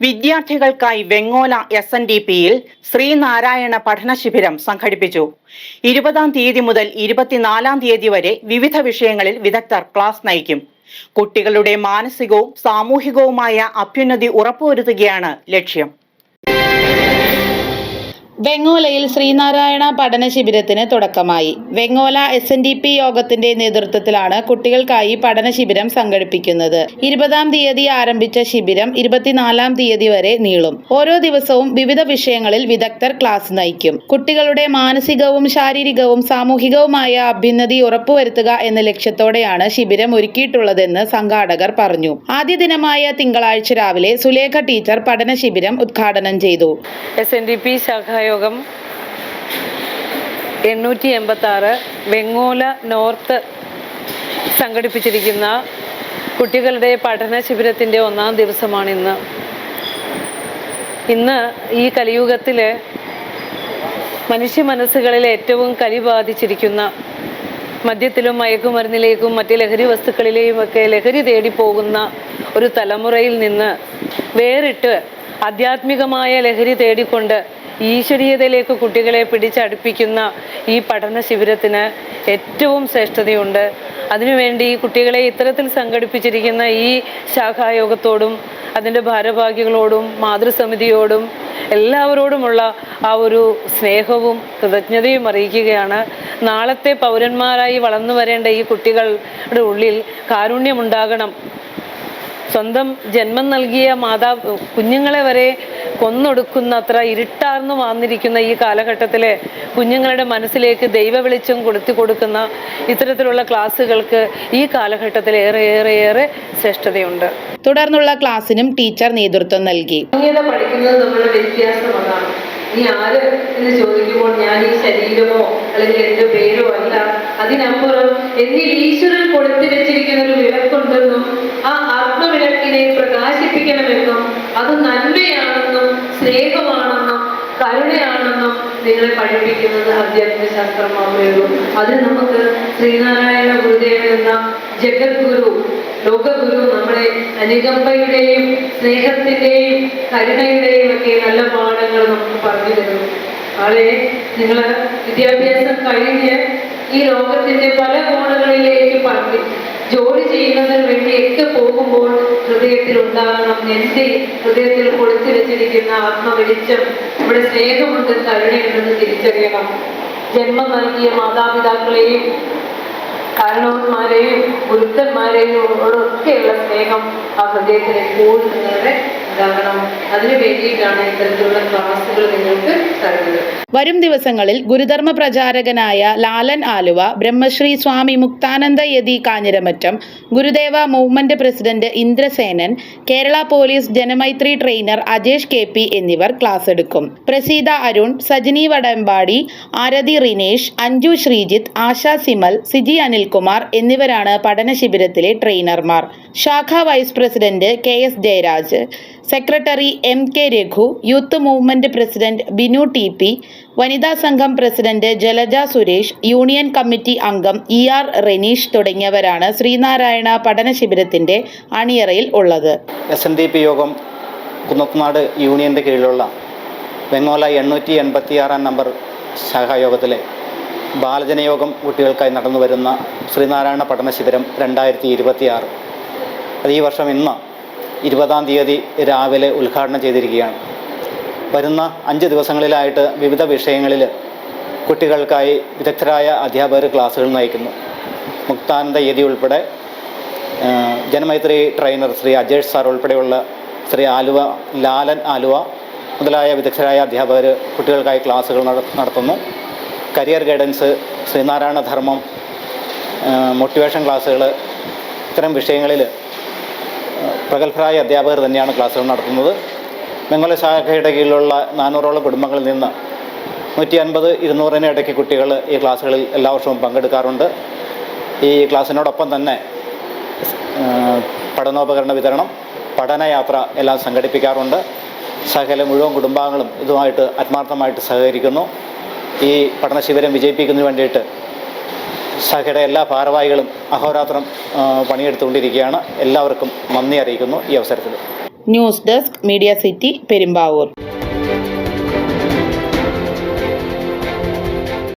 വിദ്യാർത്ഥികൾക്കായി വെങ്ങോല SNDPയിൽ ശ്രീനാരായണ പഠന ശിബിരം സംഘടിപ്പിച്ചു. 20-ാം തീയതി മുതൽ 24-ാം തീയതി വരെ വിവിധ വിഷയങ്ങളിൽ വിദഗ്ധർ ക്ലാസ് നയിക്കും. കുട്ടികളുടെ മാനസികവും സാമൂഹികവുമായ അഭ്യുന്നതി ഉറപ്പുവരുത്തുകയാണ് ലക്ഷ്യം. വെങ്ങോലയിൽ ശ്രീനാരായണ പഠന ശിബിരത്തിന് തുടക്കമായി. വെങ്ങോല SNDP യോഗത്തിന്റെ നേതൃത്വത്തിലാണ് കുട്ടികൾക്കായി പഠന ശിബിരം സംഘടിപ്പിക്കുന്നത്. 20-ാം തീയതി ആരംഭിച്ച ശിബിരം 24-ാം തീയതി വരെ നീളും. ഓരോ ദിവസവും വിവിധ വിഷയങ്ങളിൽ വിദഗ്ധർ ക്ലാസ് നയിക്കും. കുട്ടികളുടെ മാനസികവും ശാരീരികവും സാമൂഹികവുമായ അഭ്യുന്നതി ഉറപ്പുവരുത്തുക എന്ന ലക്ഷ്യത്തോടെയാണ് ശിബിരം ഒരുക്കിയിട്ടുള്ളതെന്ന് സംഘാടകർ പറഞ്ഞു. ആദ്യ ദിനമായ തിങ്കളാഴ്ച രാവിലെ സുലേഖ ടീച്ചർ പഠന ശിബിരം ഉദ്ഘാടനം ചെയ്തു. SNDP ശാഖായോഗം 886 വെങ്ങോല നോർത്ത് സംഘടിപ്പിച്ചിരിക്കുന്ന കുട്ടികളുടെ പഠന ശിബിരത്തിൻ്റെ 1-ാം ദിവസമാണിന്ന്. ഈ കലിയുഗത്തിൽ മനുഷ്യ മനസ്സുകളിൽ ഏറ്റവും കലി ബാധിച്ചിരിക്കുന്ന മദ്യത്തിലും മയക്കുമരുന്നിലേക്കും മറ്റ് ലഹരി വസ്തുക്കളിലെയും ഒക്കെ ലഹരി തേടിപ്പോകുന്ന ഒരു തലമുറയിൽ നിന്ന് വേറിട്ട് ആധ്യാത്മികമായ ലഹരി തേടിക്കൊണ്ട് ഈശ്വരീയതയിലേക്ക് കുട്ടികളെ പിടിച്ചടുപ്പിക്കുന്ന ഈ പഠന ശിബിരത്തിന് ഏറ്റവും ശ്രേഷ്ഠതയുണ്ട്. അതിനുവേണ്ടി കുട്ടികളെ ഇത്തരത്തിൽ സംഘടിപ്പിച്ചിരിക്കുന്ന ഈ ശാഖായോഗത്തോടും അതിൻ്റെ ഭാരവാഹികളോടും മാതൃസമിതിയോടും എല്ലാവരോടുമുള്ള ആ ഒരു സ്നേഹവും കൃതജ്ഞതയും അറിയിക്കുകയാണ്. നാളത്തെ പൗരന്മാരായി വളർന്നു വരേണ്ട ഈ കുട്ടികളുടെ ഉള്ളിൽ കാരുണ്യമുണ്ടാകണം. സ്വന്തം ജന്മം നൽകിയ കുഞ്ഞുങ്ങളെ വരെ കൊന്നൊടുക്കുന്നത്ര ഇരുട്ടാർന്നു വന്നിരിക്കുന്ന ഈ കാലഘട്ടത്തിൽ കുഞ്ഞുങ്ങളുടെ മനസ്സിലേക്ക് ദൈവ വെളിച്ചം കൊടുക്കുന്ന ഇത്തരത്തിലുള്ള ക്ലാസ്സുകൾക്ക് ഈ കാലഘട്ടത്തിൽ ഏറെ ശ്രേഷ്ഠതയുണ്ട്. തുടർന്നുള്ള ക്ലാസ്സിനും ടീച്ചർ നേതൃത്വം നൽകി. പഠിക്കുന്നത് നമ്മുടെ വ്യത്യാസമാണ്. നീ ആര് എന്ന് ചോദിക്കുമ്പോൾ ഞാൻ ഈ ശരീരമോ അല്ലെങ്കിൽ എൻ്റെ പേരോ അല്ല, അതിനപ്പുറം എന്നിൽ ഈശ്വരൻ കൊടുത്തു വെച്ചിരിക്കുന്ന ഒരു വിളക്കുണ്ടെന്നും ആ ആത്മവിളക്കിനെ പ്രകാശിപ്പിക്കണമെന്നും അത് നന്മയാണെന്നും സ്നേഹമാണെന്നും കരുണയാണെന്നും നിങ്ങളെ പഠിപ്പിക്കുന്നത് ആധ്യാത്മിക ശാസ്ത്രം മാത്രമേ ഉള്ളൂ. അത് നമുക്ക് ശ്രീനാരായണ ഗുരുദേവൻ എന്ന ജഗദ്ഗുരു ലോകഗുരു നമ്മളെ അനുകമ്പയുടെയും സ്നേഹത്തിന്റെയും കരുണയുടെയും ഒക്കെ നല്ല പാഠങ്ങൾ നമുക്ക് പറഞ്ഞു തരുന്നു. നിങ്ങൾ വിദ്യാഭ്യാസം കഴിഞ്ഞ് ഈ ലോകത്തിന്റെ പല കോണുകളിലേക്ക് ജോലി ചെയ്യുന്നതിന് വേണ്ടിയൊക്കെ പോകുമ്പോൾ ഹൃദയത്തിൽ ഉണ്ടാകണം, എൻ്റെ ഹൃദയത്തിൽ കൊടുത്തു വെച്ചിരിക്കുന്ന ആത്മവെളിച്ചം, നമ്മുടെ സ്നേഹമുണ്ട്, കരുണയുണ്ടെന്ന് തിരിച്ചറിയണം. ജന്മം നൽകിയ മാതാപിതാക്കളെയും കാരണവന്മാരെയും ഗുരുക്കന്മാരെയും ഒക്കെയുള്ള സ്നേഹം ആ ഹൃദയത്തിൽ എപ്പോഴും നിങ്ങളുടെ ഉണ്ടാകണം. അതിനു വേണ്ടിയിട്ടാണ് ഇത്തരത്തിലുള്ള ക്ലാസുകൾ നിങ്ങൾക്ക് തരുന്നത്. വരും ദിവസങ്ങളിൽ ഗുരുധർമ്മ പ്രചാരകനായ Lalan Aluva, Brahmashri Swami Muktananda Yati Kanjiramattom, Gurudeva movement president Indrasenan, Kerala police Janamaithri trainer Ajesh KP എന്നിവർ ക്ലാസ് എടുക്കും. പ്രസീത അരുൺ, സജിനി വടമ്പാടി, ആരതി റിനേഷ്, അഞ്ജു ശ്രീജിത്ത്, ആശ സിമൽ, സിജി അനിൽകുമാർ എന്നിവരാണ് പഠന ശിബിരത്തിലെ ട്രെയിനർമാർ. ശാഖാ vice president KS Jayaraj, secretary MK Raghu, youth movement president Binu TP, വനിതാ സംഘം president Jalaja Suresh, union committee അംഗം ER റെനീഷ് തുടങ്ങിയവരാണ് ശ്രീനാരായണ പഠന ശിബിരത്തിന്റെ അണിയറയിൽ ഉള്ളത്. SNDP യോഗം കുന്നത്തുനാട് യൂണിയന്റെ കീഴിലുള്ള വെങ്ങോല 886-ാം നമ്പർ ശാഖായോഗത്തിലെ ബാലജനയോഗം കുട്ടികൾക്കായി നടന്നു വരുന്ന ശ്രീനാരായണ പഠന ശിബിരം 2026 അത് ഈ വർഷം ഇന്ന് 20-ാം തീയതി രാവിലെ ഉദ്ഘാടനം ചെയ്തിരിക്കുകയാണ്. വരുന്ന 5 ദിവസങ്ങളിലായിട്ട് വിവിധ വിഷയങ്ങളിൽ കുട്ടികൾക്കായി വിദഗ്ധരായ അധ്യാപകർ ക്ലാസ്സുകൾ നയിക്കുന്നു. മുക്താനന്ദ യതി ഉൾപ്പെടെ ജനമൈത്രി ട്രെയിനർ ശ്രീ അജേഷ് സാർ ഉൾപ്പെടെയുള്ള ശ്രീ ലാലൻ ആലുവ മുതലായ വിദഗ്ധരായ അധ്യാപകർ കുട്ടികൾക്കായി ക്ലാസ്സുകൾ നടത്തുന്നു. കരിയർ ഗൈഡൻസ്, ശ്രീനാരായണ ധർമ്മം, മോട്ടിവേഷൻ ക്ലാസ്സുകൾ, ഇത്തരം വിഷയങ്ങളിൽ പ്രഗത്ഭരായ അധ്യാപകർ തന്നെയാണ് ക്ലാസ്സുകൾ നടത്തുന്നത്. വെങ്ങോല ശാഖയുടെ കീഴിലുള്ള 400ഓളം കുടുംബങ്ങളിൽ നിന്ന് 150-200 ഇടയ്ക്ക് കുട്ടികൾ ഈ ക്ലാസ്സുകളിൽ എല്ലാ വർഷവും പങ്കെടുക്കാറുണ്ട്. ഈ ക്ലാസ്സിനോടൊപ്പം തന്നെ പഠനോപകരണ വിതരണം, പഠനയാത്ര എല്ലാം സംഘടിപ്പിക്കാറുണ്ട്. ശാഖയിലെ മുഴുവൻ കുടുംബാംഗങ്ങളും ഇതുമായിട്ട് ആത്മാർത്ഥമായിട്ട് സഹകരിക്കുന്നു. ഈ പഠന ശിബിരം വിജയിപ്പിക്കുന്നതിന് വേണ്ടിയിട്ട് ശാഖയുടെ എല്ലാ ഭാരവാഹികളും അഹോരാത്രം പണിയെടുത്തുകൊണ്ടിരിക്കുകയാണ്. എല്ലാവർക്കും നന്ദി അറിയിക്കുന്നു ഈ അവസരത്തിൽ. News desk media city Perumbavoor.